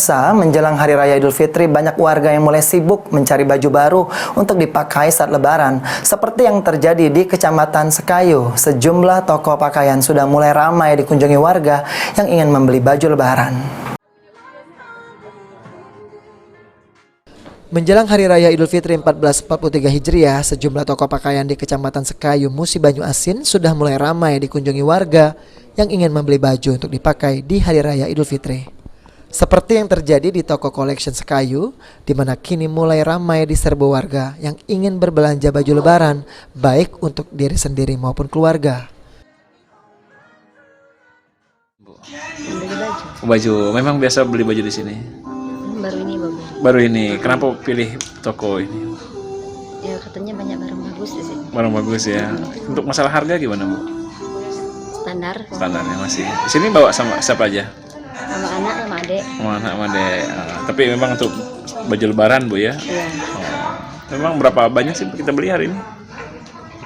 Pemirsa, menjelang Hari Raya Idul Fitri, banyak warga yang mulai sibuk mencari baju baru untuk dipakai saat Lebaran. Seperti yang terjadi di Kecamatan Sekayu, sejumlah toko pakaian sudah mulai ramai dikunjungi warga yang ingin membeli baju Lebaran. Menjelang Hari Raya Idul Fitri 1443 Hijriah, sejumlah toko pakaian di Kecamatan Sekayu, Musi Banyuasin sudah mulai ramai dikunjungi warga yang ingin membeli baju untuk dipakai di Hari Raya Idul Fitri. Seperti yang terjadi di toko Collection Sekayu, di mana kini mulai ramai diserbu warga yang ingin berbelanja baju Lebaran, baik untuk diri sendiri maupun keluarga. Baju, memang biasa beli baju di sini. Baru ini bagus. Baru ini, kenapa pilih toko ini? Ya katanya banyak barang bagus di sini. Barang bagus ya. Untuk masalah harga gimana, Bu? Standar. Standarnya masih. Di sini bawa sama siapa aja? Sama anak sama adik. Sama anak sama adek. Tapi memang untuk baju Lebaran, Bu ya. Iya. Memang berapa banyak sih kita beli hari ini?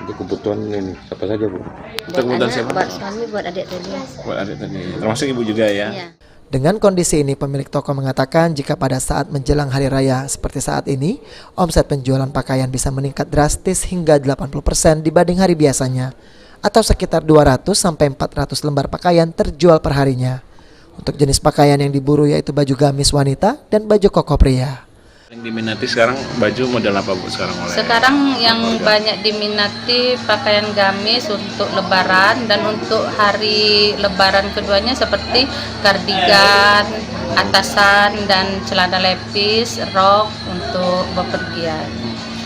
Untuk kebutuhan ini siapa saja, Bu? Buat kebutuhan anak, siapa? buat suami, buat adik tadi. Buat adek tadi. Termasuk Ibu juga ya. Iya. Dengan kondisi ini, pemilik toko mengatakan jika pada saat menjelang Hari Raya seperti saat ini, omset penjualan pakaian bisa meningkat drastis hingga 80% dibanding hari biasanya, atau sekitar 200-400 lembar pakaian terjual perharinya. Untuk jenis pakaian yang diburu yaitu baju gamis wanita dan baju koko pria. Yang diminati sekarang baju model apa, Bu, sekarang oleh? Sekarang yang banyak diminati pakaian gamis untuk Lebaran, dan untuk hari Lebaran keduanya seperti kardigan, atasan dan celana lepis, rok untuk bepergian.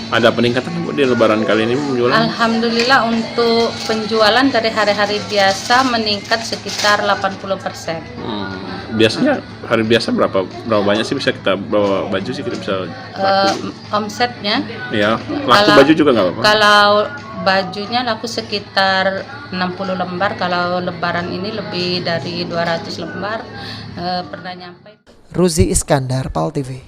Ada peningkatan, Bu, di Lebaran kali ini penjualan? Alhamdulillah untuk penjualan dari hari-hari biasa meningkat sekitar 80%. Biasanya hari biasa berapa banyak sih bisa kita bawa baju sih, kita bisa Omsetnya ya, laku baju juga nggak apa-apa? Kalau bajunya laku sekitar 60 lembar, kalau Lebaran ini lebih dari 200 lembar, pernah nyampe. Ruzi Iskandar, PAL TV.